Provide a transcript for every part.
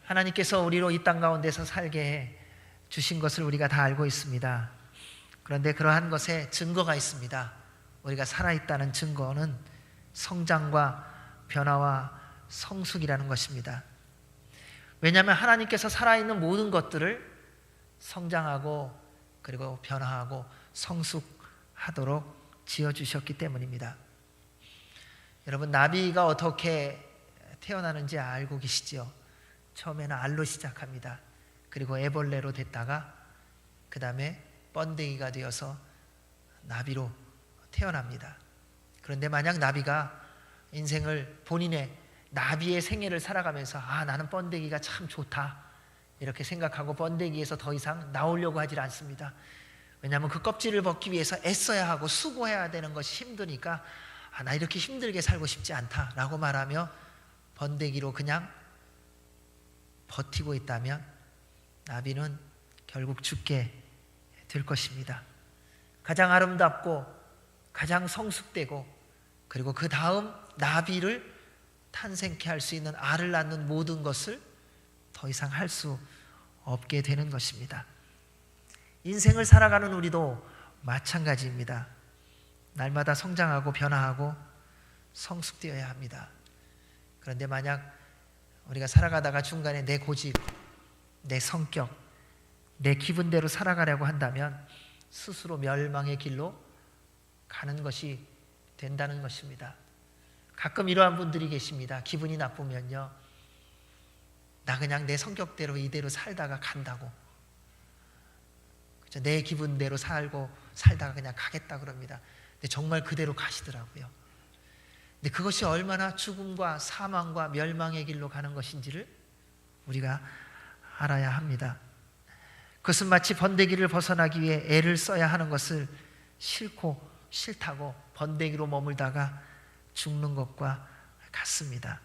하나님께서 우리로 이 땅 가운데서 살게 해 주신 것을 우리가 다 알고 있습니다. 그런데 그러한 것에 증거가 있습니다. 우리가 살아있다는 증거는 성장과 변화와 성숙이라는 것입니다. 왜냐하면 하나님께서 살아있는 모든 것들을 성장하고 그리고 변화하고 성숙하도록 지어주셨기 때문입니다. 여러분, 나비가 어떻게 태어나는지 알고 계시죠? 처음에는 알로 시작합니다. 그리고 애벌레로 됐다가 그 다음에 번데기가 되어서 나비로 태어납니다. 그런데 만약 나비가 인생을 본인의 나비의 생애를 살아가면서 나는 번데기가 참 좋다 이렇게 생각하고 번데기에서 더 이상 나오려고 하질 않습니다. 왜냐하면 그 껍질을 벗기 위해서 애써야 하고 수고해야 되는 것이 힘드니까 나 이렇게 힘들게 살고 싶지 않다라고 말하며 번데기로 그냥 버티고 있다면 나비는 결국 죽게 될 것입니다. 가장 아름답고 가장 성숙되고 그리고 그 다음 나비를 탄생케 할 수 있는 알을 낳는 모든 것을 더 이상 할 수 없게 되는 것입니다. 인생을 살아가는 우리도 마찬가지입니다. 날마다 성장하고 변화하고 성숙되어야 합니다. 그런데 만약 우리가 살아가다가 중간에 내 고집, 내 성격, 내 기분대로 살아가려고 한다면 스스로 멸망의 길로 가는 것이 된다는 것입니다. 가끔 이러한 분들이 계십니다. 기분이 나쁘면요, 나 그냥 내 성격대로 이대로 살다가 간다고, 그렇죠? 내 기분대로 살다가 그냥 가겠다 그럽니다. 근데 정말 그대로 가시더라고요. 근데 그것이 얼마나 죽음과 사망과 멸망의 길로 가는 것인지를 우리가 알아야 합니다. 그것은 마치 번데기를 벗어나기 위해 애를 써야 하는 것을 싫다고 번데기로 머물다가 죽는 것과 같습니다.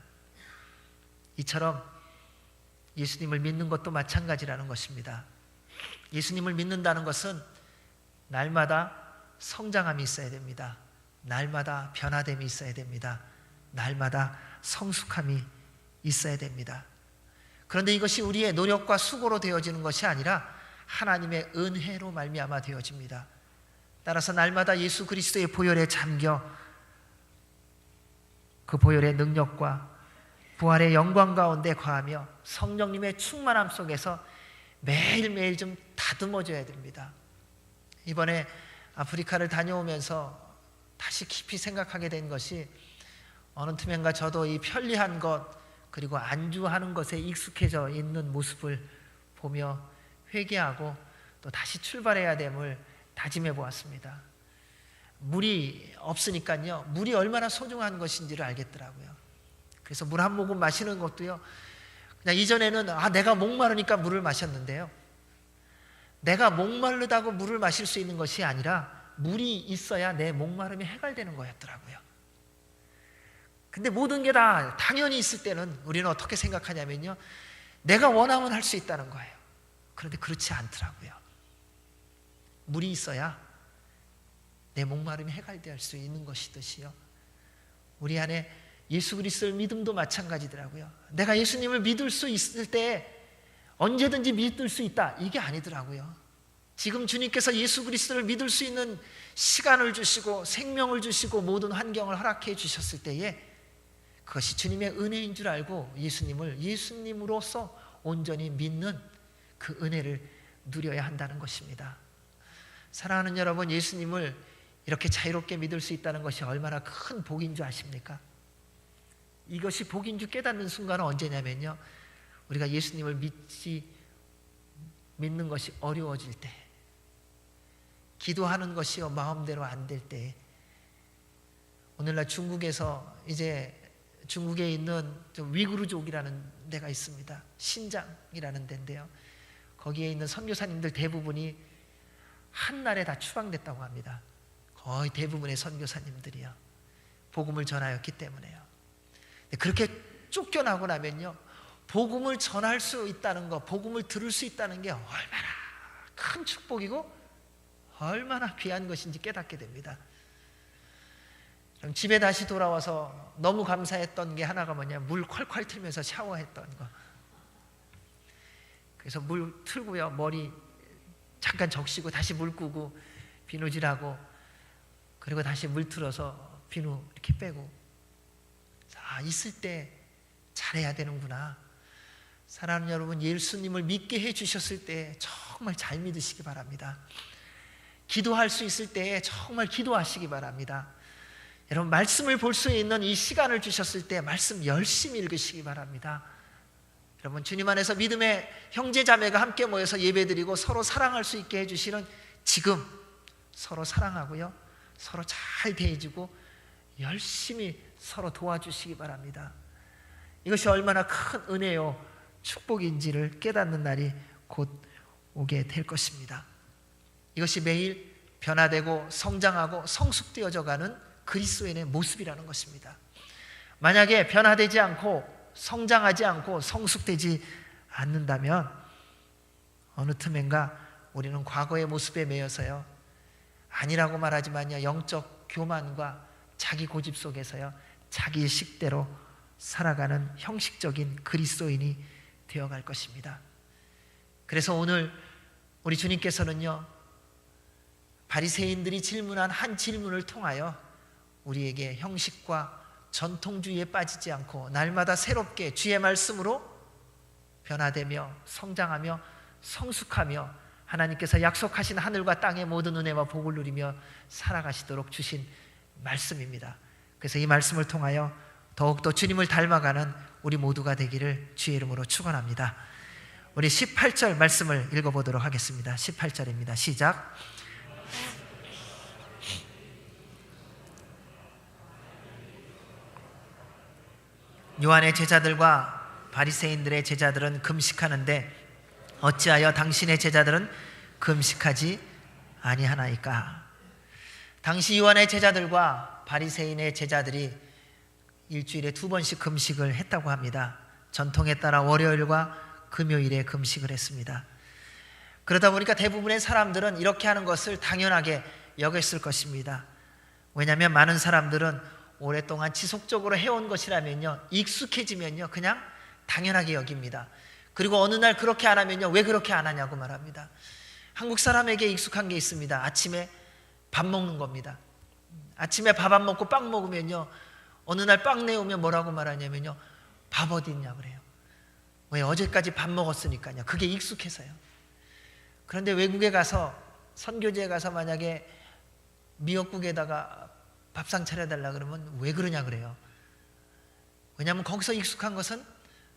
이처럼 예수님을 믿는 것도 마찬가지라는 것입니다. 예수님을 믿는다는 것은 날마다 성장함이 있어야 됩니다. 날마다 변화됨이 있어야 됩니다. 날마다 성숙함이 있어야 됩니다. 그런데 이것이 우리의 노력과 수고로 되어지는 것이 아니라 하나님의 은혜로 말미암아 되어집니다. 따라서 날마다 예수 그리스도의 보혈에 잠겨 그 보혈의 능력과 부활의 영광 가운데 거하며 성령님의 충만함 속에서 매일매일 좀 다듬어져야 됩니다. 이번에 아프리카를 다녀오면서 다시 깊이 생각하게 된 것이, 어느 틈엔가 저도 이 편리한 것 그리고 안주하는 것에 익숙해져 있는 모습을 보며 회개하고 또 다시 출발해야 됨을 다짐해 보았습니다. 물이 없으니까요, 물이 얼마나 소중한 것인지를 알겠더라고요. 그래서 물 한 모금 마시는 것도요, 그냥 이전에는 내가 목마르니까 물을 마셨는데요, 내가 목마르다고 물을 마실 수 있는 것이 아니라 물이 있어야 내 목마름이 해결되는 거였더라고요. 근데 모든 게 다 당연히 있을 때는 우리는 어떻게 생각하냐면요, 내가 원하면 할 수 있다는 거예요. 그런데 그렇지 않더라고요. 물이 있어야 내 목마름이 해결될 수 있는 것이듯이요, 우리 안에 예수 그리스도를 믿음도 마찬가지더라고요. 내가 예수님을 믿을 수 있을 때 언제든지 믿을 수 있다, 이게 아니더라고요. 지금 주님께서 예수 그리스도를 믿을 수 있는 시간을 주시고 생명을 주시고 모든 환경을 허락해 주셨을 때에 그것이 주님의 은혜인 줄 알고 예수님으로서 온전히 믿는 그 은혜를 누려야 한다는 것입니다. 사랑하는 여러분, 예수님을 이렇게 자유롭게 믿을 수 있다는 것이 얼마나 큰 복인 줄 아십니까? 이것이 복인 줄 깨닫는 순간은 언제냐면요, 우리가 예수님을 믿는 것이 어려워질 때, 기도하는 것이 마음대로 안 될 때. 오늘날 중국에서 이제 중국에 있는 위구르족이라는 데가 있습니다. 신장이라는 데인데요, 거기에 있는 선교사님들 대부분이 한날에 다 추방됐다고 합니다. 거의 대부분의 선교사님들이요, 복음을 전하였기 때문에요. 그렇게 쫓겨나고 나면요, 복음을 전할 수 있다는 것, 복음을 들을 수 있다는 게 얼마나 큰 축복이고 얼마나 귀한 것인지 깨닫게 됩니다. 그럼 집에 다시 돌아와서 너무 감사했던 게 하나가 뭐냐, 물 콸콸 틀면서 샤워했던 거. 그래서 물 틀고요, 머리 잠깐 적시고 다시 물 끄고 비누질하고, 그리고 다시 물 틀어서 비누 이렇게 빼고. 자, 있을 때 잘해야 되는구나. 사랑하는 여러분, 예수님을 믿게 해주셨을 때 정말 잘 믿으시기 바랍니다. 기도할 수 있을 때 정말 기도하시기 바랍니다. 여러분, 말씀을 볼 수 있는 이 시간을 주셨을 때 말씀 열심히 읽으시기 바랍니다. 여러분, 주님 안에서 믿음의 형제 자매가 함께 모여서 예배드리고 서로 사랑할 수 있게 해주시는 지금 서로 사랑하고요, 서로 잘 대해주고 열심히 서로 도와주시기 바랍니다. 이것이 얼마나 큰 은혜요 축복인지를 깨닫는 날이 곧 오게 될 것입니다. 이것이 매일 변화되고 성장하고 성숙되어져 가는 그리스도인의 모습이라는 것입니다. 만약에 변화되지 않고 성장하지 않고 성숙되지 않는다면 어느 틈엔가 우리는 과거의 모습에 매여서요, 아니라고 말하지만요, 영적 교만과 자기 고집 속에서요, 자기 식대로 살아가는 형식적인 그리스도인이 되어갈 것입니다. 그래서 오늘 우리 주님께서는요, 바리새인들이 질문한 한 질문을 통하여 우리에게 형식과 전통주의에 빠지지 않고 날마다 새롭게 주의 말씀으로 변화되며 성장하며 성숙하며 하나님께서 약속하신 하늘과 땅의 모든 은혜와 복을 누리며 살아가시도록 주신 말씀입니다. 그래서 이 말씀을 통하여 더욱더 주님을 닮아가는 우리 모두가 되기를 주의 이름으로 축원합니다. 우리 18절 말씀을 읽어보도록 하겠습니다. 18절입니다. 시작. 요한의 제자들과 바리새인들의 제자들은 금식하는데 어찌하여 당신의 제자들은 금식하지 아니하나이까? 당시 요한의 제자들과 바리새인의 제자들이 일주일에 2번씩 금식을 했다고 합니다. 전통에 따라 월요일과 금요일에 금식을 했습니다. 그러다 보니까 대부분의 사람들은 이렇게 하는 것을 당연하게 여겼을 것입니다. 왜냐하면 많은 사람들은 오랫동안 지속적으로 해온 것이라면요, 익숙해지면요 그냥 당연하게 여깁니다. 그리고 어느 날 그렇게 안 하면요, 왜 그렇게 안 하냐고 말합니다. 한국 사람에게 익숙한 게 있습니다. 아침에 밥 먹는 겁니다. 아침에 밥 안 먹고 빵 먹으면요, 어느 날 빵 내오면 뭐라고 말하냐면요, 밥 어디 있냐 그래요. 왜? 어제까지 밥 먹었으니까요. 그게 익숙해서요. 그런데 외국에 가서, 선교지에 가서 만약에 미역국에다가 밥상 차려달라 그러면 왜 그러냐 그래요. 왜냐하면 거기서 익숙한 것은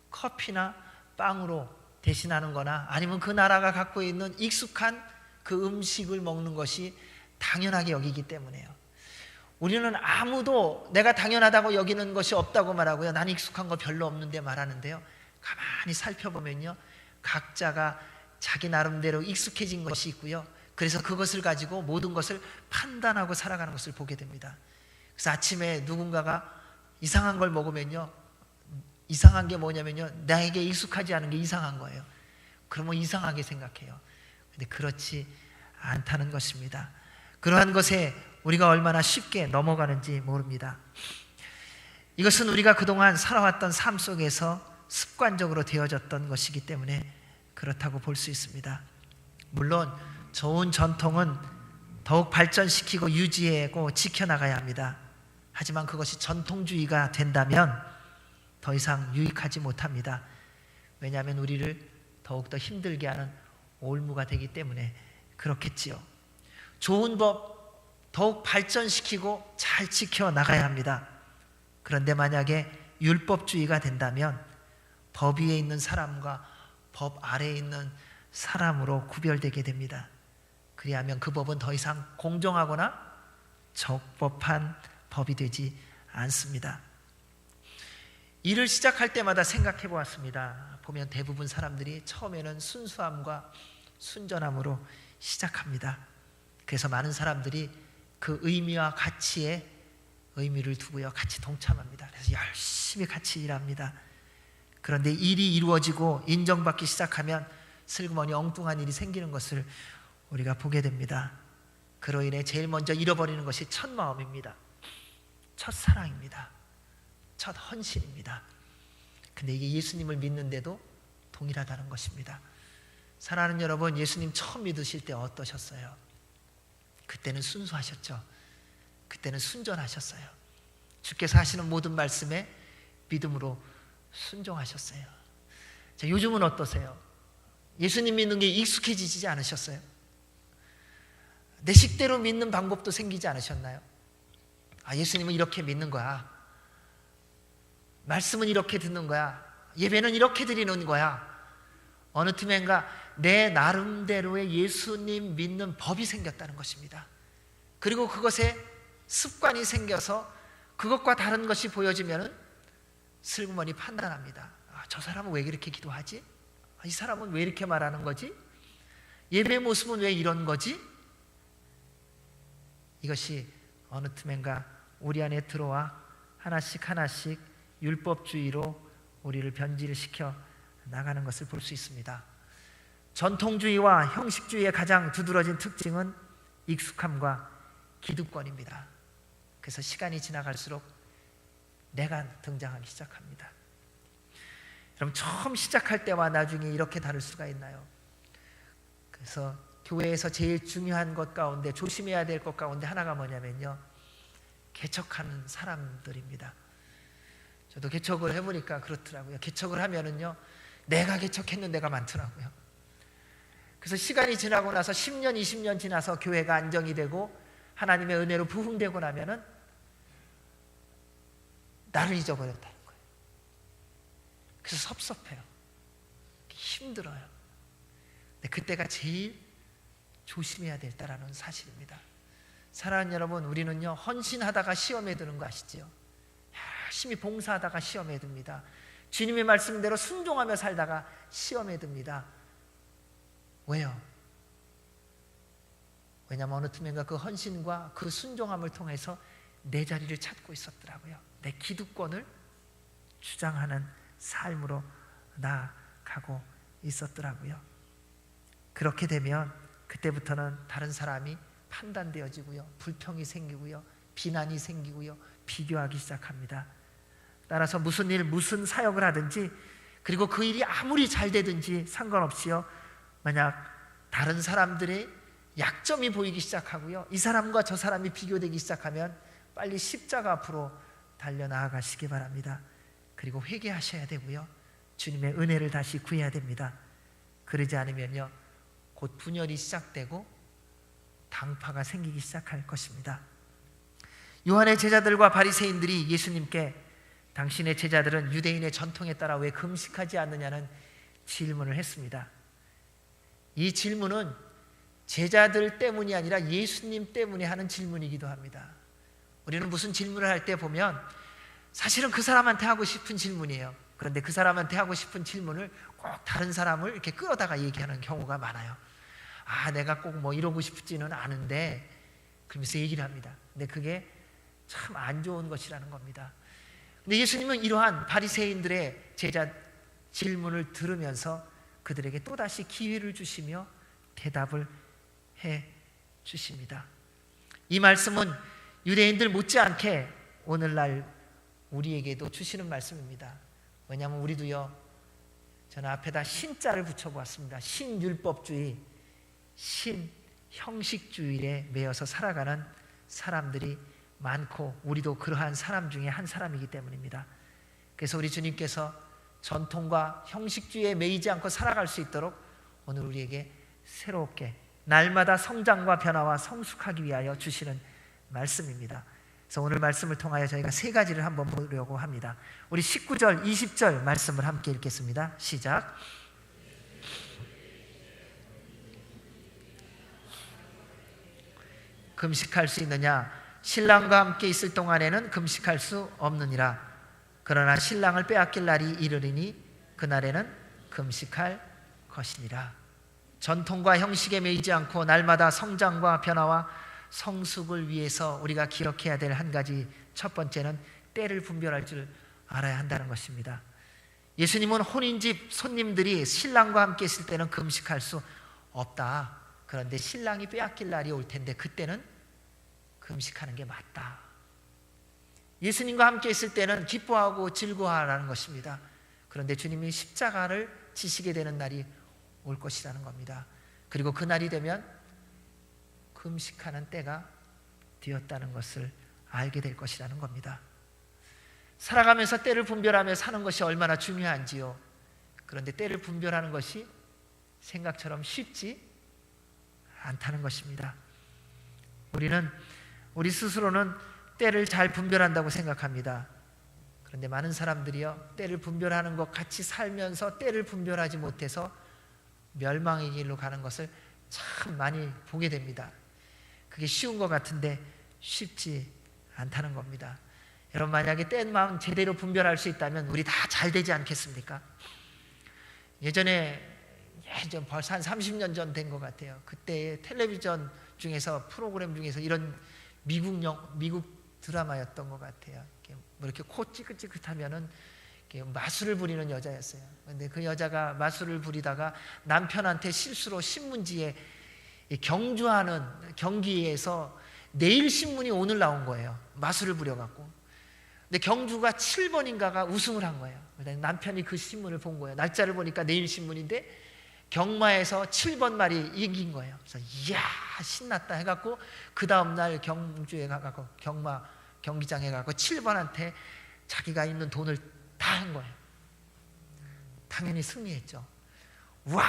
커피나 빵으로 대신하는 거나 아니면 그 나라가 갖고 있는 익숙한 그 음식을 먹는 것이 당연하게 여기기 때문에요. 우리는 아무도 내가 당연하다고 여기는 것이 없다고 말하고요, 난 익숙한 거 별로 없는데 말하는데요, 가만히 살펴보면요, 각자가 자기 나름대로 익숙해진 것이 있고요, 그래서 그것을 가지고 모든 것을 판단하고 살아가는 것을 보게 됩니다. 그래서 아침에 누군가가 이상한 걸 먹으면요, 이상한 게 뭐냐면요, 나에게 익숙하지 않은 게 이상한 거예요. 그러면 이상하게 생각해요. 근데 그렇지 않다는 것입니다. 그러한 것에 우리가 얼마나 쉽게 넘어가는지 모릅니다. 이것은 우리가 그동안 살아왔던 삶 속에서 습관적으로 되어졌던 것이기 때문에 그렇다고 볼 수 있습니다. 물론 좋은 전통은 더욱 발전시키고 유지하고 지켜나가야 합니다. 하지만 그것이 전통주의가 된다면 더 이상 유익하지 못합니다. 왜냐하면 우리를 더욱더 힘들게 하는 올무가 되기 때문에 그렇겠지요. 좋은 법 더욱 발전시키고 잘 지켜나가야 합니다. 그런데 만약에 율법주의가 된다면 법 위에 있는 사람과 법 아래에 있는 사람으로 구별되게 됩니다. 그리하면 그 법은 더 이상 공정하거나 적법한 법이 되지 않습니다. 일을 시작할 때마다 생각해 보았습니다. 보면 대부분 사람들이 처음에는 순수함과 순전함으로 시작합니다. 그래서 많은 사람들이 그 의미와 가치에 의미를 두고요, 같이 동참합니다. 그래서 열심히 같이 일합니다. 그런데 일이 이루어지고 인정받기 시작하면 슬그머니 엉뚱한 일이 생기는 것을 우리가 보게 됩니다. 그로 인해 제일 먼저 잃어버리는 것이 첫 마음입니다. 첫 사랑입니다. 첫 헌신입니다. 근데 이게 예수님을 믿는데도 동일하다는 것입니다. 사랑하는 여러분, 예수님 처음 믿으실 때 어떠셨어요? 그때는 순수하셨죠. 그때는 순전하셨어요. 주께서 하시는 모든 말씀에 믿음으로 순종하셨어요. 자, 요즘은 어떠세요? 예수님 믿는 게 익숙해지지 않으셨어요? 내 식대로 믿는 방법도 생기지 않으셨나요? 아, 예수님은 이렇게 믿는 거야. 말씀은 이렇게 듣는 거야. 예배는 이렇게 드리는 거야. 어느 틈엔가 내 나름대로의 예수님 믿는 법이 생겼다는 것입니다. 그리고 그것에 습관이 생겨서 그것과 다른 것이 보여지면 슬그머니 판단합니다. 아, 저 사람은 왜 이렇게 기도하지? 아, 이 사람은 왜 이렇게 말하는 거지? 예배의 모습은 왜 이런 거지? 이것이 어느 틈엔가 우리 안에 들어와 하나씩 하나씩 율법주의로 우리를 변질시켜 나가는 것을 볼 수 있습니다. 전통주의와 형식주의의 가장 두드러진 특징은 익숙함과 기득권입니다. 그래서 시간이 지나갈수록 내가 등장하기 시작합니다. 그럼 처음 시작할 때와 나중에 이렇게 다를 수가 있나요? 그래서 교회에서 제일 중요한 것 가운데, 조심해야 될 것 가운데 하나가 뭐냐면요, 개척하는 사람들입니다. 저도 개척을 해보니까 그렇더라고요. 개척을 하면은요, 내가 개척했는 데가 많더라고요. 그래서 시간이 지나고 나서 10년, 20년 지나서 교회가 안정이 되고 하나님의 은혜로 부흥되고 나면은 나를 잊어버렸다는 거예요. 그래서 섭섭해요. 힘들어요. 근데 그때가 제일 조심해야 됐다라는 사실입니다. 사랑하는 여러분, 우리는요, 헌신하다가 시험에 드는 거 아시죠? 열심히 봉사하다가 시험에 듭니다. 주님의 말씀대로 순종하며 살다가 시험에 듭니다. 왜요? 왜냐하면 어느 틈엔가 그 헌신과 그 순종함을 통해서 내 자리를 찾고 있었더라고요. 내 기득권을 주장하는 삶으로 나아가고 있었더라고요. 그렇게 되면 그때부터는 다른 사람이 판단되어지고요, 불평이 생기고요, 비난이 생기고요, 비교하기 시작합니다. 따라서 무슨 일, 무슨 사역을 하든지, 그리고 그 일이 아무리 잘 되든지 상관없이요, 만약 다른 사람들의 약점이 보이기 시작하고요, 이 사람과 저 사람이 비교되기 시작하면 빨리 십자가 앞으로 달려나가시기 바랍니다. 그리고 회개하셔야 되고요, 주님의 은혜를 다시 구해야 됩니다. 그러지 않으면요, 곧 분열이 시작되고 당파가 생기기 시작할 것입니다. 요한의 제자들과 바리새인들이 예수님께 당신의 제자들은 유대인의 전통에 따라 왜 금식하지 않느냐는 질문을 했습니다. 이 질문은 제자들 때문이 아니라 예수님 때문에 하는 질문이기도 합니다. 우리는 무슨 질문을 할 때 보면 사실은 그 사람한테 하고 싶은 질문이에요. 그런데 그 사람한테 하고 싶은 질문을 꼭 다른 사람을 이렇게 끌어다가 얘기하는 경우가 많아요. 아, 내가 꼭 뭐 이러고 싶지는 않은데, 그러면서 얘기를 합니다. 근데 그게 참 안 좋은 것이라는 겁니다. 근데 예수님은 이러한 바리새인들의 제자 질문을 들으면서 그들에게 또다시 기회를 주시며 대답을 해 주십니다. 이 말씀은 유대인들 못지않게 오늘날 우리에게도 주시는 말씀입니다. 왜냐하면 우리도요, 저는 앞에다 신자를 붙여보았습니다. 신율법주의, 신형식주의에 매여서 살아가는 사람들이 많고, 우리도 그러한 사람 중에 한 사람이기 때문입니다. 그래서 우리 주님께서 전통과 형식주의에 매이지 않고 살아갈 수 있도록 오늘 우리에게 새롭게 날마다 성장과 변화와 성숙하기 위하여 주시는 말씀입니다. 그래서 오늘 말씀을 통하여 저희가 세 가지를 한번 보려고 합니다. 우리 19절, 20절 말씀을 함께 읽겠습니다. 시작. 금식할 수 있느냐? 신랑과 함께 있을 동안에는 금식할 수 없느니라. 그러나 신랑을 빼앗길 날이 이르리니 그날에는 금식할 것이니라. 전통과 형식에 매이지 않고 날마다 성장과 변화와 성숙을 위해서 우리가 기억해야 될 한 가지, 첫 번째는 때를 분별할 줄 알아야 한다는 것입니다. 예수님은 혼인집 손님들이 신랑과 함께 있을 때는 금식할 수 없다. 그런데 신랑이 빼앗길 날이 올 텐데 그때는 금식하는 게 맞다. 예수님과 함께 있을 때는 기뻐하고 즐거워하라는 것입니다. 그런데 주님이 십자가를 지시게 되는 날이 올 것이라는 겁니다. 그리고 그날이 되면 금식하는 때가 되었다는 것을 알게 될 것이라는 겁니다. 살아가면서 때를 분별하며 사는 것이 얼마나 중요한지요. 그런데 때를 분별하는 것이 생각처럼 쉽지 않다는 것입니다. 우리 스스로는 때를 잘 분별한다고 생각합니다. 그런데 많은 사람들이요, 때를 분별하는 것 같이 살면서 때를 분별하지 못해서 멸망의 길로 가는 것을 참 많이 보게 됩니다. 그게 쉬운 것 같은데 쉽지 않다는 겁니다. 여러분, 만약에 때만 제대로 분별할 수 있다면 우리 다 잘 되지 않겠습니까? 예전 벌써 한 30년 전 된 것 같아요. 그때 텔레비전 중에서, 프로그램 중에서 이런 미국 드라마였던 것 같아요. 이렇게 코 찌긋찌긋하면은 마술을 부리는 여자였어요. 근데 그 여자가 마술을 부리다가 남편한테 실수로 신문지에 경주하는 경기에서 내일 신문이 오늘 나온 거예요. 마술을 부려갖고. 근데 경주가 7번인가가 우승을 한 거예요. 남편이 그 신문을 본 거예요. 날짜를 보니까 내일 신문인데 경마에서 7번 말이 이긴 거예요. 그래서 이야, 신났다 해갖고 그 다음날 경주에 가갖고 경기장에 가고 7번한테 자기가 있는 돈을 다 한 거예요. 당연히 승리했죠. 와,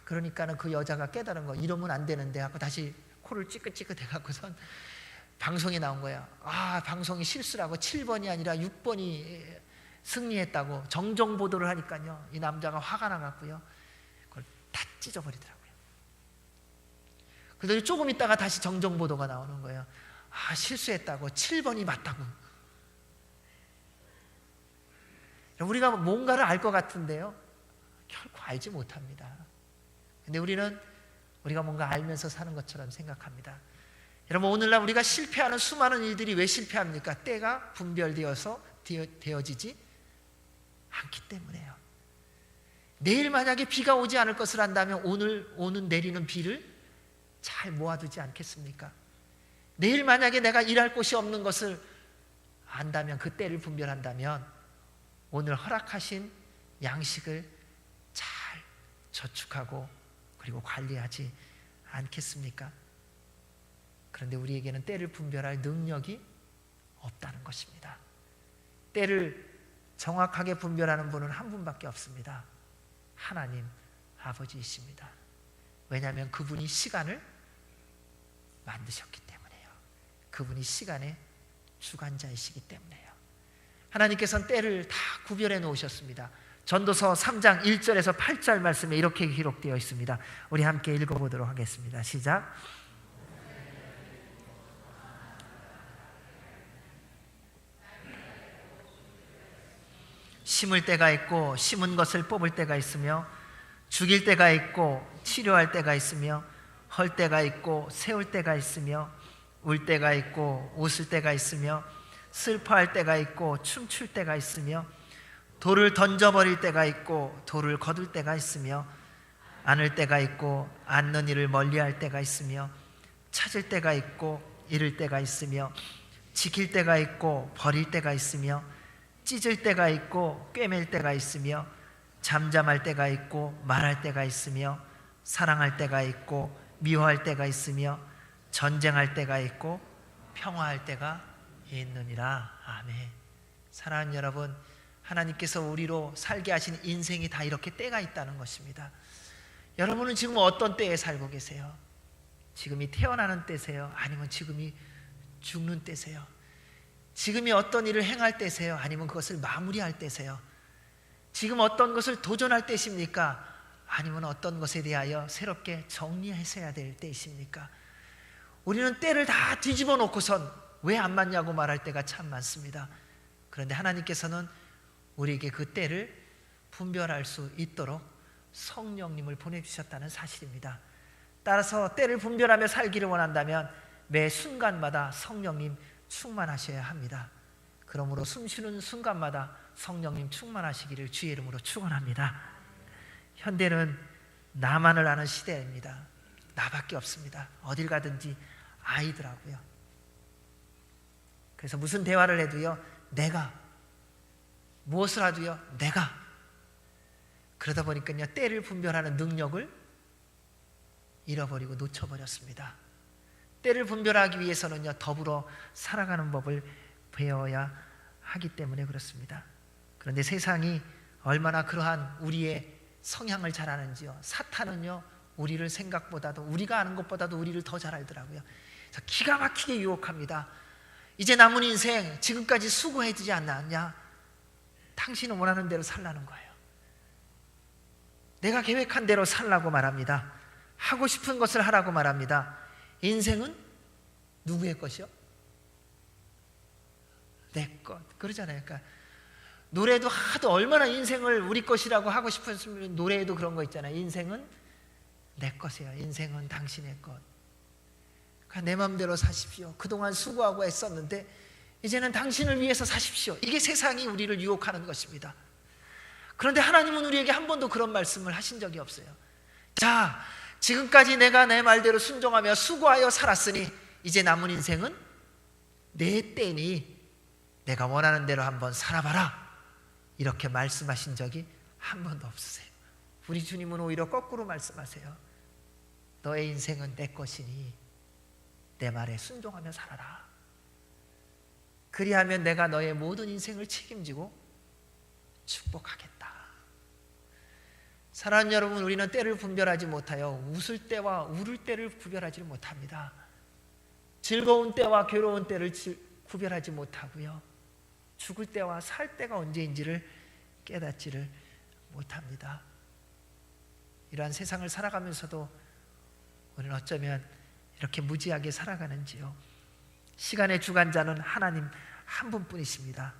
그러니까는 그 여자가 깨달은 거, 이러면 안 되는데 하고 다시 코를 찌긋찌긋 해갖고선 방송에 나온 거예요. 아, 방송이 실수라고 7번이 아니라 6번이 승리했다고 정정 보도를 하니까요, 이 남자가 화가 나갖고요, 그걸 다 찢어버리더라고요. 그래서 조금 있다가 다시 정정 보도가 나오는 거예요. 아, 실수했다고, 7번이 맞다고. 우리가 뭔가를 알 것 같은데요, 결코 알지 못합니다. 근데 우리가 뭔가 알면서 사는 것처럼 생각합니다. 여러분, 오늘날 우리가 실패하는 수많은 일들이 왜 실패합니까? 때가 되어지지 않기 때문에요. 내일 만약에 비가 오지 않을 것을 안다면 오늘 내리는 비를 잘 모아두지 않겠습니까? 내일 만약에 내가 일할 곳이 없는 것을 안다면, 그 때를 분별한다면 오늘 허락하신 양식을 잘 저축하고 그리고 관리하지 않겠습니까? 그런데 우리에게는 때를 분별할 능력이 없다는 것입니다. 때를 정확하게 분별하는 분은 한 분밖에 없습니다. 하나님 아버지이십니다. 왜냐하면 그분이 시간을 만드셨기 때문에요. 그분이 시간의 주관자이시기 때문에요. 하나님께서는 때를 다 구별해 놓으셨습니다. 전도서 3장 1절에서 8절 말씀에 이렇게 기록되어 있습니다. 우리 함께 읽어보도록 하겠습니다. 시작. 심을 때가 있고 심은 것을 뽑을 때가 있으며, 죽일 때가 있고 치료할 때가 있으며, 헐 때가 있고 세울 때가 있으며, 울 때가 있고 웃을 때가 있으며, 슬퍼할 때가 있고 춤출 때가 있으며, 돌을 던져버릴 때가 있고 돌을 거둘 때가 있으며, 안을 때가 있고 안는 일을 멀리할 때가 있으며, 찾을 때가 있고 잃을 때가 있으며, 지킬 때가 있고 버릴 때가 있으며, 찢을 때가 있고 꿰맬 때가 있으며, 잠잠할 때가 있고 말할 때가 있으며, 사랑할 때가 있고 미워할 때가 있으며, 전쟁할 때가 있고 평화할 때가 있느니라. 아멘. 사랑하는 여러분, 하나님께서 우리로 살게 하신 인생이 다 이렇게 때가 있다는 것입니다. 여러분은 지금 어떤 때에 살고 계세요? 지금이 태어나는 때세요? 아니면 지금이 죽는 때세요? 지금이 어떤 일을 행할 때세요? 아니면 그것을 마무리할 때세요? 지금 어떤 것을 도전할 때십니까? 아니면 어떤 것에 대하여 새롭게 정리하셔야 될 때이십니까? 우리는 때를 다 뒤집어 놓고선 왜 안 맞냐고 말할 때가 참 많습니다. 그런데 하나님께서는 우리에게 그 때를 분별할 수 있도록 성령님을 보내주셨다는 사실입니다. 따라서 때를 분별하며 살기를 원한다면 매 순간마다 성령님 충만하셔야 합니다. 그러므로 숨쉬는 순간마다 성령님 충만하시기를 주의 이름으로 축원합니다. 현대는 나만을 아는 시대입니다. 나밖에 없습니다. 어딜 가든지 아이더라고요. 그래서 무슨 대화를 해도요, 내가, 무엇을 하도요, 내가. 그러다 보니까요, 때를 분별하는 능력을 잃어버리고 놓쳐버렸습니다. 때를 분별하기 위해서는요, 더불어 살아가는 법을 배워야 하기 때문에 그렇습니다. 그런데 세상이 얼마나 그러한 우리의 성향을 잘 아는지요. 사탄은요, 우리를 생각보다도, 우리가 아는 것보다도 우리를 더 잘 알더라고요. 기가 막히게 유혹합니다. 이제 남은 인생 지금까지 수고해주지 않았냐? 당신은 원하는 대로 살라는 거예요. 내가 계획한 대로 살라고 말합니다. 하고 싶은 것을 하라고 말합니다. 인생은 누구의 것이요? 내 것. 그러잖아요. 그러니까 노래도 하도 얼마나 인생을 우리 것이라고 하고 싶었으면, 노래에도 그런 거 있잖아요. 인생은 내 것이에요. 인생은 당신의 것. 그러니까 내 마음대로 사십시오. 그동안 수고하고 애썼는데 이제는 당신을 위해서 사십시오. 이게 세상이 우리를 유혹하는 것입니다. 그런데 하나님은 우리에게 한 번도 그런 말씀을 하신 적이 없어요. 자, 지금까지 내가 내 말대로 순종하며 수고하여 살았으니 이제 남은 인생은 내 때니 내가 원하는 대로 한번 살아봐라, 이렇게 말씀하신 적이 한 번도 없으세요. 우리 주님은 오히려 거꾸로 말씀하세요. 너의 인생은 내 것이니 내 말에 순종하며 살아라. 그리하면 내가 너의 모든 인생을 책임지고 축복하겠다. 사랑하는 여러분, 우리는 때를 분별하지 못하여 웃을 때와 울을 때를 구별하지 못합니다. 즐거운 때와 괴로운 때를 구별하지 못하고요, 죽을 때와 살 때가 언제인지를 깨닫지를 못합니다. 이러한 세상을 살아가면서도 우리는 어쩌면 이렇게 무지하게 살아가는지요. 시간의 주관자는 하나님 한 분뿐이십니다.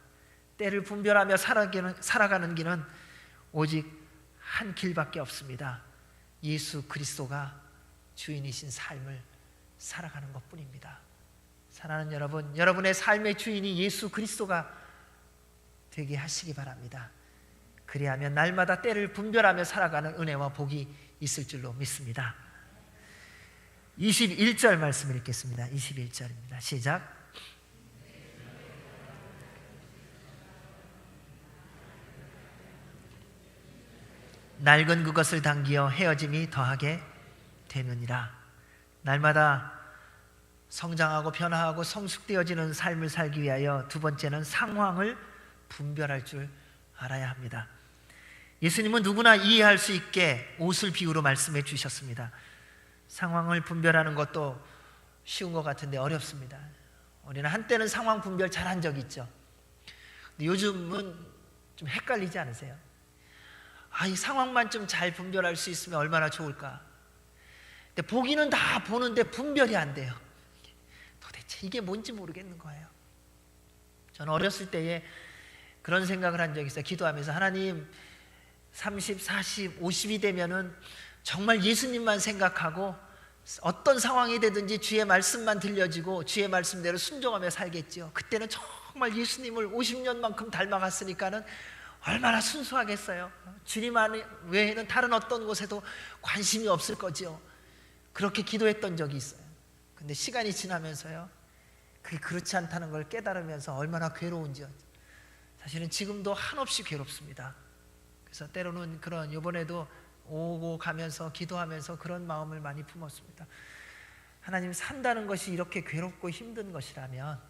때를 분별하며 살아가는 길은 오직 한 길밖에 없습니다. 예수 그리스도가 주인이신 삶을 살아가는 것뿐입니다. 사랑하는 여러분, 여러분의 삶의 주인이 예수 그리스도가 되게 하시기 바랍니다. 그리하면 날마다 때를 분별하며 살아가는 은혜와 복이 있을 줄로 믿습니다. 21절 말씀을 읽겠습니다. 21절입니다. 시작. 낡은 그것을 당기어 헤어짐이 더하게 되느니라. 날마다 성장하고 변화하고 성숙되어지는 삶을 살기 위하여 두 번째는 상황을 분별할 줄 알아야 합니다. 예수님은 누구나 이해할 수 있게 옷을 비유로 말씀해 주셨습니다. 상황을 분별하는 것도 쉬운 것 같은데 어렵습니다. 우리는 한때는 상황 분별 잘한 적 있죠. 근데 요즘은 좀 헷갈리지 않으세요? 이 상황만 좀 잘 분별할 수 있으면 얼마나 좋을까. 근데 보기는 다 보는데 분별이 안 돼요. 도대체 이게 뭔지 모르겠는 거예요. 저는 어렸을 때에 그런 생각을 한 적이 있어요. 기도하면서 하나님, 30, 40, 50이 되면은 정말 예수님만 생각하고 어떤 상황이 되든지 주의 말씀만 들려지고 주의 말씀대로 순종하며 살겠지요. 그때는 정말 예수님을 50년만큼 닮아갔으니까는 얼마나 순수하겠어요. 주님 외에는 다른 어떤 곳에도 관심이 없을 거지요. 그렇게 기도했던 적이 있어요. 근데 시간이 지나면서요, 그게 그렇지 않다는 걸 깨달으면서 얼마나 괴로운지요. 사실은 지금도 한없이 괴롭습니다. 그래서 때로는 그런, 이번에도 오고 가면서 기도하면서 그런 마음을 많이 품었습니다. 하나님, 산다는 것이 이렇게 괴롭고 힘든 것이라면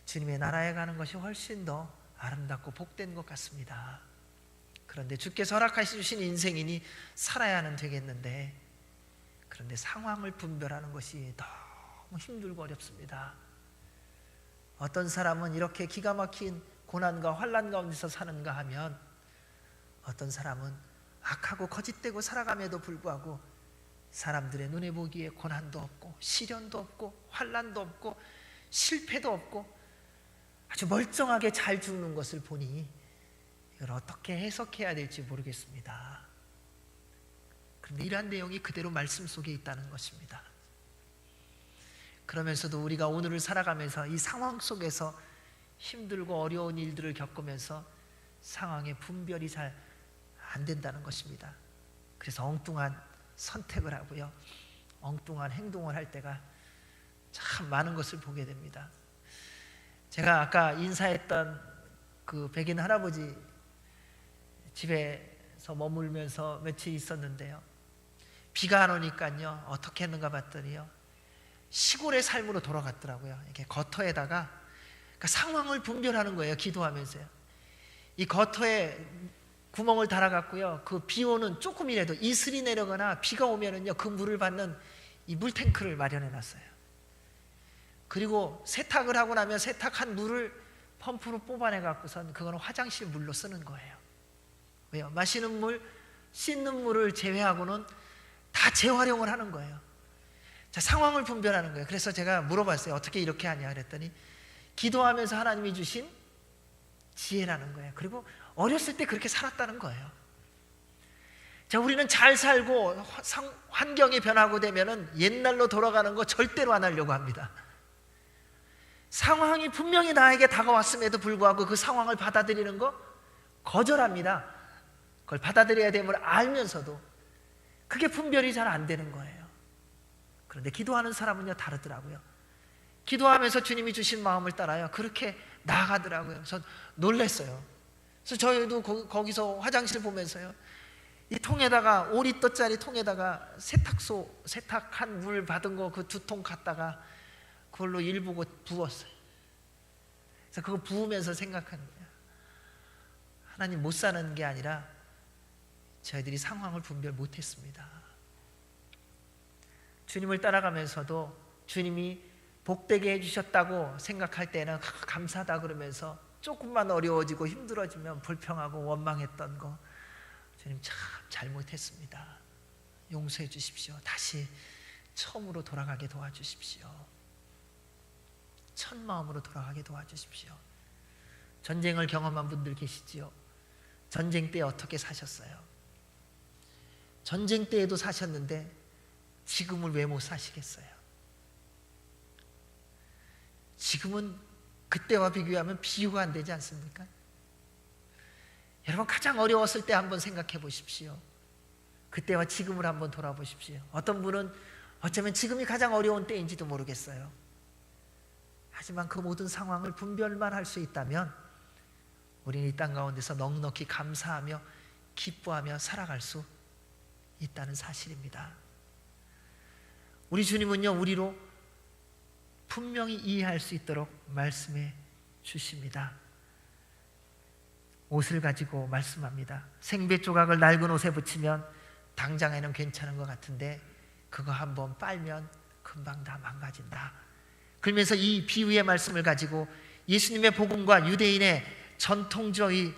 주님의 나라에 가는 것이 훨씬 더 아름답고 복된 것 같습니다. 그런데 주께서 허락하시 주신 인생이니 살아야 하는 되겠는데, 그런데 상황을 분별하는 것이 너무 힘들고 어렵습니다. 어떤 사람은 이렇게 기가 막힌 고난과 환난 가운데서 사는가 하면, 어떤 사람은 악하고 거짓되고 살아감에도 불구하고 사람들의 눈에 보기에 고난도 없고 시련도 없고 환난도 없고 실패도 없고 아주 멀쩡하게 잘 죽는 것을 보니 이걸 어떻게 해석해야 될지 모르겠습니다. 그런데 이러한 내용이 그대로 말씀 속에 있다는 것입니다. 그러면서도 우리가 오늘을 살아가면서 이 상황 속에서 힘들고 어려운 일들을 겪으면서 상황의 분별이 잘 안 된다는 것입니다. 그래서 엉뚱한 선택을 하고요, 엉뚱한 행동을 할 때가 참 많은 것을 보게 됩니다. 제가 아까 인사했던 그 백인 할아버지, 집에서 머물면서 며칠 있었는데요. 비가 안 오니까요, 어떻게 했는가 봤더니요, 시골의 삶으로 돌아갔더라고요. 이렇게 거터에다가, 그러니까 상황을 분별하는 거예요. 기도하면서요. 이 거터에 구멍을 달아갖고요, 그 비 오는 조금이라도 이슬이 내려거나 비가 오면은요, 그 물을 받는 이 물탱크를 마련해 놨어요. 그리고 세탁을 하고 나면 세탁한 물을 펌프로 뽑아내 갖고선 그거는 화장실 물로 쓰는 거예요. 왜요? 마시는 물, 씻는 물을 제외하고는 다 재활용을 하는 거예요. 자, 상황을 분별하는 거예요. 그래서 제가 물어봤어요. 어떻게 이렇게 하냐 그랬더니 기도하면서 하나님이 주신 지혜라는 거예요. 그리고 어렸을 때 그렇게 살았다는 거예요. 자, 우리는 잘 살고 환경이 변하고 되면은 옛날로 돌아가는 거 절대로 안 하려고 합니다. 상황이 분명히 나에게 다가왔음에도 불구하고 그 상황을 받아들이는 거 거절합니다. 그걸 받아들여야 됨을 알면서도 그게 분별이 잘 안 되는 거예요. 그런데 기도하는 사람은요, 다르더라고요. 기도하면서 주님이 주신 마음을 따라요, 그렇게 나아가더라고요. 전 놀랐어요. 그래서 저희도 거기서 화장실 보면서요, 이 통에다가 5리터짜리 통에다가 세탁한 물 받은 거 그 2통 갖다가 그걸로 일부고 부었어요. 그래서 그거 부으면서 생각하는 거예요. 하나님, 못 사는 게 아니라 저희들이 상황을 분별 못했습니다. 주님을 따라가면서도 주님이 복되게 해주셨다고 생각할 때는 감사하다 그러면서 조금만 어려워지고 힘들어지면 불평하고 원망했던 거, 주님 참 잘못했습니다. 용서해 주십시오. 다시 처음으로 돌아가게 도와주십시오. 첫 마음으로 돌아가게 도와주십시오. 전쟁을 경험한 분들 계시지요? 전쟁 때 어떻게 사셨어요? 전쟁 때에도 사셨는데 지금을 왜 못 사시겠어요? 지금은 그때와 비교하면 비교가 안 되지 않습니까? 여러분, 가장 어려웠을 때 한번 생각해 보십시오. 그때와 지금을 한번 돌아보십시오. 어떤 분은 어쩌면 지금이 가장 어려운 때인지도 모르겠어요. 하지만 그 모든 상황을 분별만 할 수 있다면 우리는 이 땅 가운데서 넉넉히 감사하며 기뻐하며 살아갈 수 있다는 사실입니다. 우리 주님은요, 우리로 분명히 이해할 수 있도록 말씀해 주십니다. 옷을 가지고 말씀합니다. 생배 조각을 낡은 옷에 붙이면 당장에는 괜찮은 것 같은데 그거 한번 빨면 금방 다 망가진다. 그러면서 이 비유의 말씀을 가지고 예수님의 복음과 유대인의 전통적인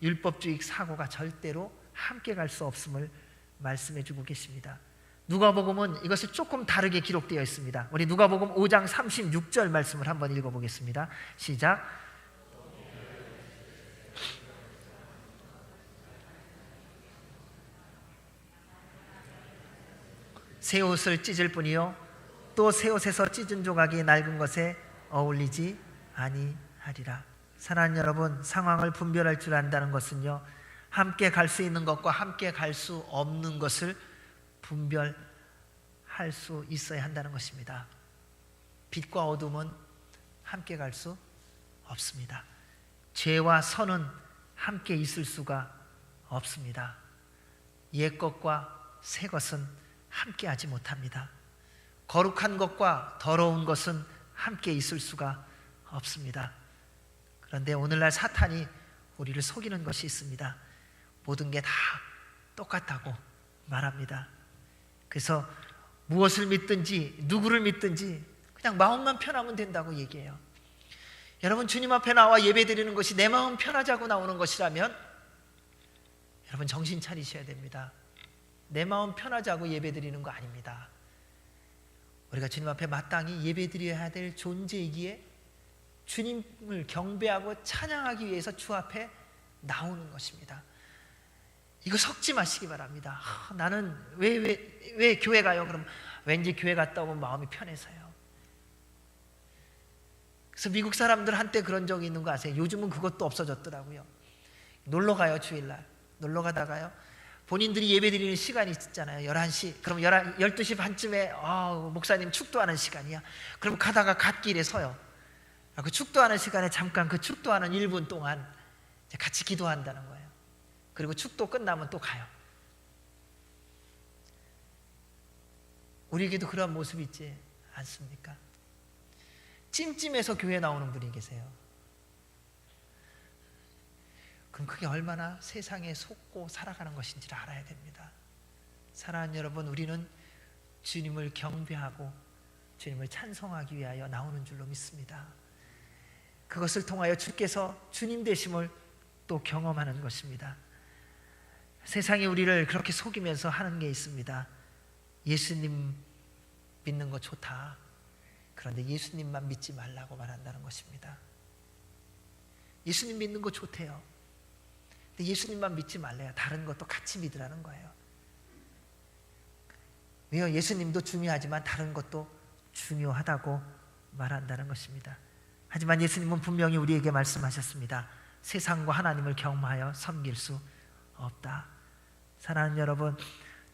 율법주의 사고가 절대로 함께 갈 수 없음을 말씀해 주고 계십니다. 누가복음은 이것을 조금 다르게 기록되어 있습니다. 우리 누가복음 5장 36절 말씀을 한번 읽어보겠습니다. 시작. 새 옷을 찢을 뿐이요 또 새 옷에서 찢은 조각이 낡은 것에 어울리지 아니하리라. 사랑하는 여러분, 상황을 분별할 줄 안다는 것은요, 함께 갈 수 있는 것과 함께 갈 수 없는 것을 분별할 수 있어야 한다는 것입니다. 빛과 어둠은 함께 갈 수 없습니다. 죄와 선은 함께 있을 수가 없습니다. 옛 것과 새 것은 함께 하지 못합니다. 거룩한 것과 더러운 것은 함께 있을 수가 없습니다. 그런데 오늘날 사탄이 우리를 속이는 것이 있습니다. 모든 게 다 똑같다고 말합니다. 그래서 무엇을 믿든지 누구를 믿든지 그냥 마음만 편하면 된다고 얘기해요. 여러분, 주님 앞에 나와 예배드리는 것이 내 마음 편하자고 나오는 것이라면 여러분 정신 차리셔야 됩니다. 내 마음 편하자고 예배드리는 거 아닙니다. 우리가 주님 앞에 마땅히 예배드려야 될 존재이기에 주님을 경배하고 찬양하기 위해서 주 앞에 나오는 것입니다. 이거 섞지 마시기 바랍니다. 나는 왜 교회 가요? 그럼 왠지 교회 갔다 오면 마음이 편해서요. 그래서 미국 사람들 한때 그런 적이 있는 거 아세요? 요즘은 그것도 없어졌더라고요. 놀러 가요, 주일날. 놀러 가다가요, 본인들이 예배드리는 시간이 있잖아요. 11시. 그럼 12시 반쯤에 목사님 축도하는 시간이야. 그럼 가다가 갓길에 서요. 그 축도하는 시간에 잠깐 그 축도하는 1분 동안 같이 기도한다는 거예요. 그리고 축도 끝나면 또 가요. 우리에게도 그런 모습이 있지 않습니까? 찜찜해서 교회 나오는 분이 계세요. 그럼 그게 얼마나 세상에 속고 살아가는 것인지를 알아야 됩니다. 사랑하는 여러분, 우리는 주님을 경배하고 주님을 찬송하기 위하여 나오는 줄로 믿습니다. 그것을 통하여 주께서 주님 되심을 또 경험하는 것입니다. 세상이 우리를 그렇게 속이면서 하는 게 있습니다. 예수님 믿는 거 좋다. 그런데 예수님만 믿지 말라고 말한다는 것입니다. 예수님 믿는 거 좋대요. 근데 예수님만 믿지 말래요. 다른 것도 같이 믿으라는 거예요. 왜요? 예수님도 중요하지만 다른 것도 중요하다고 말한다는 것입니다. 하지만 예수님은 분명히 우리에게 말씀하셨습니다. 세상과 하나님을 겸하여 섬길 수 없다. 사랑하는 여러분,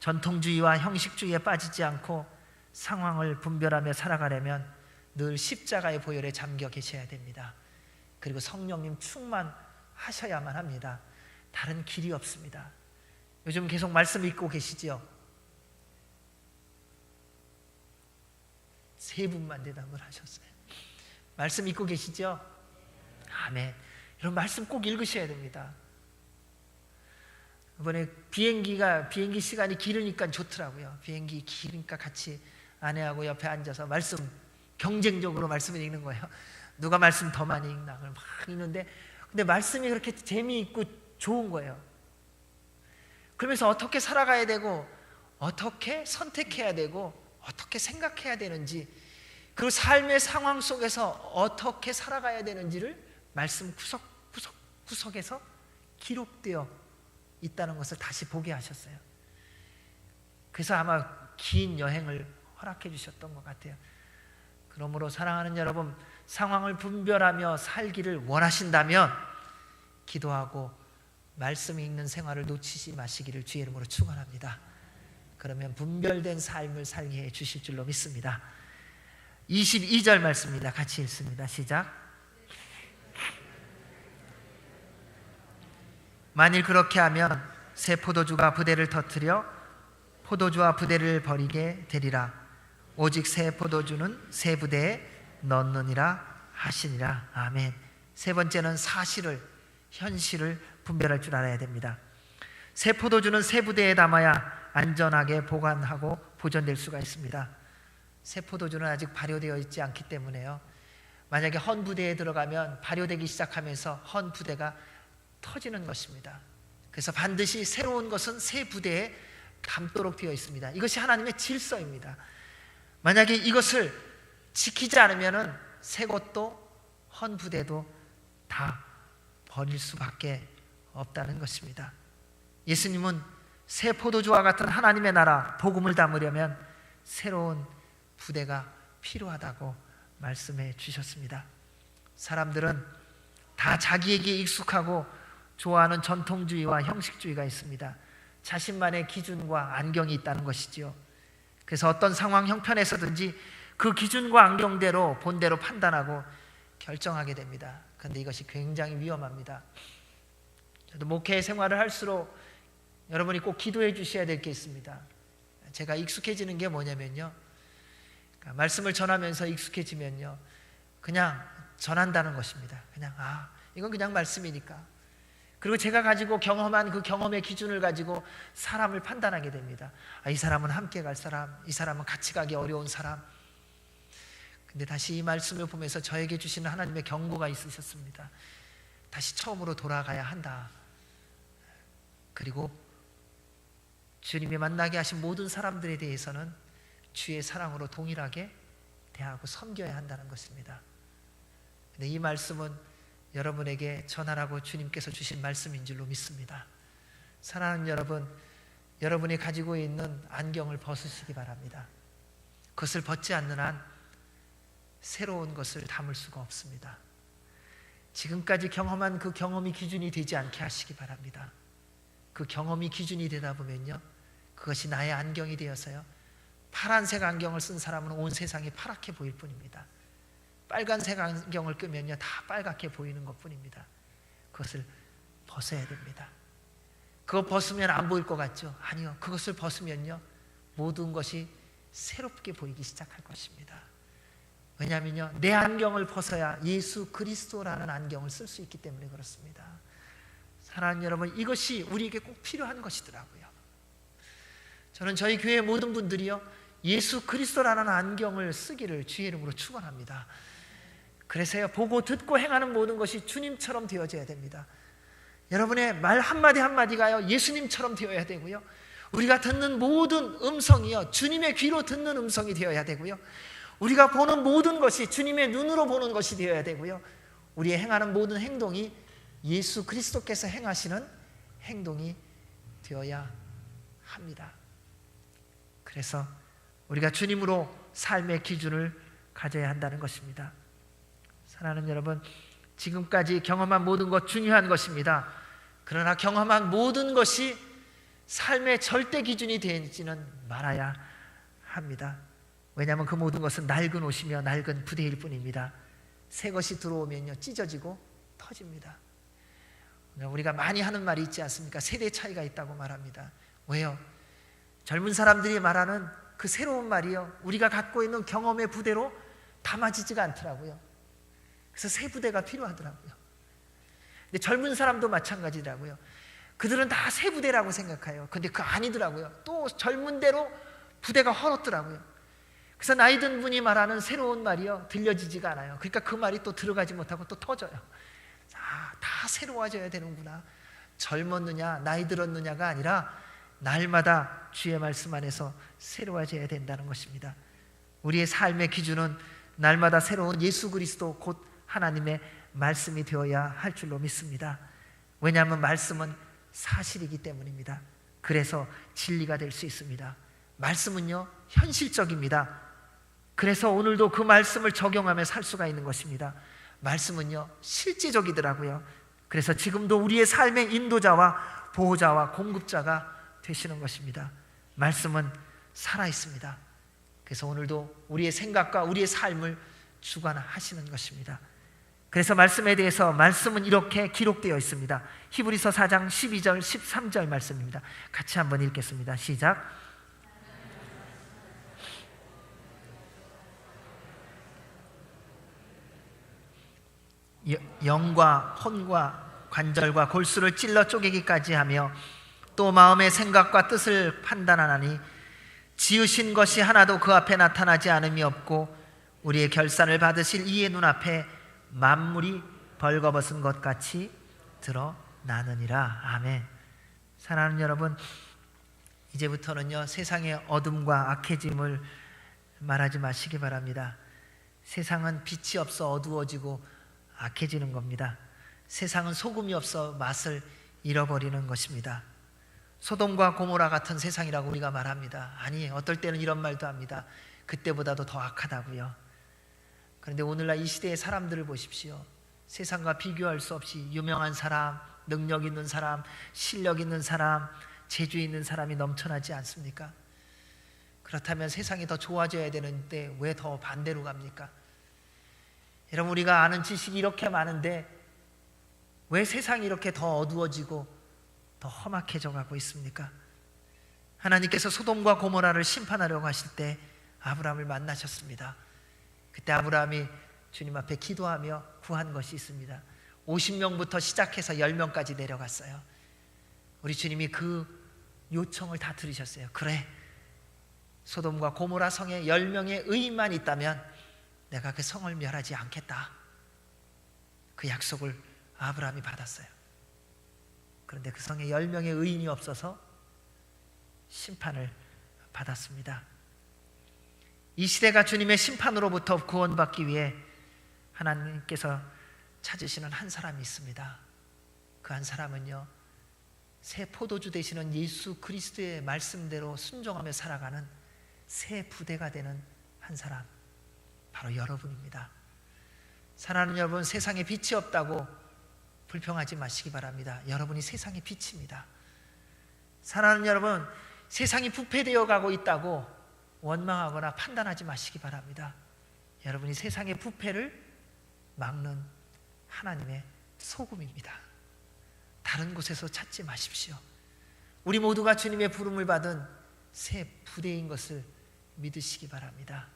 전통주의와 형식주의에 빠지지 않고 상황을 분별하며 살아가려면 늘 십자가의 보혈에 잠겨 계셔야 됩니다. 그리고 성령님 충만하셔야만 합니다. 다른 길이 없습니다. 요즘 계속 말씀 읽고 계시지요? 세 분만 대답을 하셨어요. 말씀 읽고 계시죠? 아멘. 이런 말씀 꼭 읽으셔야 됩니다. 이번에 비행기 시간이 길으니까 좋더라고요. 비행기 길으니까 같이 아내하고 옆에 앉아서 말씀, 경쟁적으로 말씀을 읽는 거예요. 누가 말씀 더 많이 읽나 막 읽는데, 근데 말씀이 그렇게 재미있고 좋은 거예요. 그러면서 어떻게 살아가야 되고, 어떻게 선택해야 되고, 어떻게 생각해야 되는지, 그리고 삶의 상황 속에서 어떻게 살아가야 되는지를 말씀 구석구석에서 기록되어 있다는 것을 다시 보게 하셨어요. 그래서 아마 긴 여행을 허락해 주셨던 것 같아요. 그러므로 사랑하는 여러분, 상황을 분별하며 살기를 원하신다면 기도하고 말씀 읽는 생활을 놓치지 마시기를 주의 이름으로 축원합니다. 그러면 분별된 삶을 살게 해 주실 줄로 믿습니다. 22절 말씀입니다. 같이 읽습니다. 시작. 만일 그렇게 하면 새 포도주가 부대를 터뜨려 포도주와 부대를 버리게 되리라. 오직 새 포도주는 새 부대에 넣느니라 하시니라. 아멘. 세 번째는 사실을, 현실을 분별할 줄 알아야 됩니다. 새 포도주는 새 부대에 담아야 안전하게 보관하고 보존될 수가 있습니다. 새 포도주는 아직 발효되어 있지 않기 때문에요. 만약에 헌 부대에 들어가면 발효되기 시작하면서 헌 부대가 터지는 것입니다. 그래서 반드시 새로운 것은 새 부대에 담도록 되어 있습니다. 이것이 하나님의 질서입니다. 만약에 이것을 지키지 않으면 새 것도 헌 부대도 다 버릴 수밖에 없다는 것입니다. 예수님은 새 포도주와 같은 하나님의 나라 복음을 담으려면 새로운 부대가 필요하다고 말씀해 주셨습니다. 사람들은 다 자기에게 익숙하고 좋아하는 전통주의와 형식주의가 있습니다. 자신만의 기준과 안경이 있다는 것이지요. 그래서 어떤 상황 형편에서든지 그 기준과 안경대로 본대로 판단하고 결정하게 됩니다. 그런데 이것이 굉장히 위험합니다. 저도 목회 생활을 할수록 여러분이 꼭 기도해 주셔야 될 게 있습니다. 제가 익숙해지는 게 뭐냐면요, 말씀을 전하면서 익숙해지면요, 그냥 전한다는 것입니다. 그냥 이건 그냥 말씀이니까. 그리고 제가 가지고 경험한 그 경험의 기준을 가지고 사람을 판단하게 됩니다. 이 사람은 함께 갈 사람, 이 사람은 같이 가기 어려운 사람. 근데 다시 이 말씀을 보면서 저에게 주시는 하나님의 경고가 있으셨습니다. 다시 처음으로 돌아가야 한다. 그리고 주님이 만나게 하신 모든 사람들에 대해서는 주의 사랑으로 동일하게 대하고 섬겨야 한다는 것입니다. 근데 이 말씀은 여러분에게 전하라고 주님께서 주신 말씀인 줄로 믿습니다. 사랑하는 여러분, 여러분이 가지고 있는 안경을 벗으시기 바랍니다. 그것을 벗지 않는 한 새로운 것을 담을 수가 없습니다. 지금까지 경험한 그 경험이 기준이 되지 않게 하시기 바랍니다. 그 경험이 기준이 되다 보면요, 그것이 나의 안경이 되어서요, 파란색 안경을 쓴 사람은 온 세상이 파랗게 보일 뿐입니다. 빨간색 안경을 끄면요, 다 빨갛게 보이는 것 뿐입니다. 그것을 벗어야 됩니다. 그거 벗으면 안 보일 것 같죠? 아니요. 그것을 벗으면요, 모든 것이 새롭게 보이기 시작할 것입니다. 왜냐하면요, 내 안경을 벗어야 예수 그리스도라는 안경을 쓸 수 있기 때문에 그렇습니다. 사랑하는 여러분, 이것이 우리에게 꼭 필요한 것이더라고요. 저는 저희 교회 모든 분들이요, 예수 그리스도라는 안경을 쓰기를 주의 이름으로 축원합니다. 그래서요, 보고 듣고 행하는 모든 것이 주님처럼 되어져야 됩니다. 여러분의 말 한마디 한마디가요, 예수님처럼 되어야 되고요, 우리가 듣는 모든 음성이요, 주님의 귀로 듣는 음성이 되어야 되고요, 우리가 보는 모든 것이 주님의 눈으로 보는 것이 되어야 되고요, 우리의 행하는 모든 행동이 예수 그리스도께서 행하시는 행동이 되어야 합니다. 그래서 우리가 주님으로 삶의 기준을 가져야 한다는 것입니다. 사랑하는 여러분, 지금까지 경험한 모든 것 중요한 것입니다. 그러나 경험한 모든 것이 삶의 절대 기준이 되지는 말아야 합니다. 왜냐하면 그 모든 것은 낡은 옷이며 낡은 부대일 뿐입니다. 새 것이 들어오면요, 찢어지고 터집니다. 우리가 많이 하는 말이 있지 않습니까? 세대 차이가 있다고 말합니다. 왜요? 젊은 사람들이 말하는 그 새로운 말이요, 우리가 갖고 있는 경험의 부대로 담아지지가 않더라고요. 그래서 새 부대가 필요하더라고요. 근데 젊은 사람도 마찬가지더라고요. 그들은 다 새 부대라고 생각해요. 근데 그거 아니더라고요. 또 젊은 대로 부대가 헐었더라고요. 그래서 나이 든 분이 말하는 새로운 말이요, 들려지지가 않아요. 그러니까 그 말이 또 들어가지 못하고 또 터져요. 아, 다 새로워져야 되는구나. 젊었느냐 나이 들었느냐가 아니라 날마다 주의 말씀 안에서 새로워져야 된다는 것입니다. 우리의 삶의 기준은 날마다 새로운 예수 그리스도 곧 하나님의 말씀이 되어야 할 줄로 믿습니다. 왜냐하면 말씀은 사실이기 때문입니다. 그래서 진리가 될 수 있습니다. 말씀은요, 현실적입니다. 그래서 오늘도 그 말씀을 적용하며 살 수가 있는 것입니다. 말씀은요, 실제적이더라고요. 그래서 지금도 우리의 삶의 인도자와 보호자와 공급자가 되시는 것입니다. 말씀은 살아있습니다. 그래서 오늘도 우리의 생각과 우리의 삶을 주관하시는 것입니다. 그래서 말씀에 대해서 말씀은 이렇게 기록되어 있습니다. 히브리서 4장 12절 13절 말씀입니다. 같이 한번 읽겠습니다. 시작. 영과 혼과 관절과 골수를 찔러 쪼개기까지 하며 또 마음의 생각과 뜻을 판단하나니 지으신 것이 하나도 그 앞에 나타나지 않음이 없고 우리의 결산을 받으실 이의 눈앞에 만물이 벌거벗은 것 같이 드러나느니라. 아멘. 사랑하는 여러분, 이제부터는요, 세상의 어둠과 악해짐을 말하지 마시기 바랍니다. 세상은 빛이 없어 어두워지고 악해지는 겁니다. 세상은 소금이 없어 맛을 잃어버리는 것입니다. 소돔과 고모라 같은 세상이라고 우리가 말합니다. 아니, 어떨 때는 이런 말도 합니다. 그때보다도 더 악하다고요. 그런데 오늘날 이 시대의 사람들을 보십시오. 세상과 비교할 수 없이 유명한 사람, 능력 있는 사람, 실력 있는 사람, 재주 있는 사람이 넘쳐나지 않습니까? 그렇다면 세상이 더 좋아져야 되는데 왜 더 반대로 갑니까? 여러분, 우리가 아는 지식이 이렇게 많은데 왜 세상이 이렇게 더 어두워지고 더 험악해져 가고 있습니까? 하나님께서 소돔과 고모라를 심판하려고 하실 때 아브라함을 만나셨습니다. 그때 아브라함이 주님 앞에 기도하며 구한 것이 있습니다. 50명부터 시작해서 10명까지 내려갔어요. 우리 주님이 그 요청을 다 들으셨어요. 그래, 소돔과 고모라 성에 10명의 의인만 있다면 내가 그 성을 멸하지 않겠다. 그 약속을 아브라함이 받았어요. 그런데 그 성에 10명의 의인이 없어서 심판을 받았습니다. 이 시대가 주님의 심판으로부터 구원받기 위해 하나님께서 찾으시는 한 사람이 있습니다. 그 한 사람은요, 새 포도주 되시는 예수 그리스도의 말씀대로 순종하며 살아가는 새 부대가 되는 한 사람, 바로 여러분입니다. 사랑하는 여러분, 세상에 빛이 없다고 불평하지 마시기 바랍니다. 여러분이 세상의 빛입니다. 사랑하는 여러분, 세상이 부패되어 가고 있다고 원망하거나 판단하지 마시기 바랍니다. 여러분이 세상의 부패를 막는 하나님의 소금입니다. 다른 곳에서 찾지 마십시오. 우리 모두가 주님의 부름을 받은 새 부대인 것을 믿으시기 바랍니다.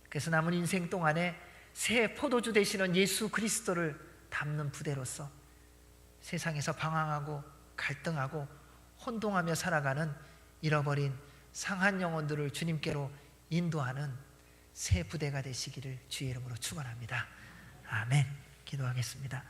그래서 남은 인생 동안에 새 포도주 되시는 예수 그리스도를 담는 부대로서 세상에서 방황하고 갈등하고 혼동하며 살아가는 잃어버린 상한 영혼들을 주님께로 인도하는 새 부대가 되시기를 주의 이름으로 축원합니다. 아멘. 기도하겠습니다.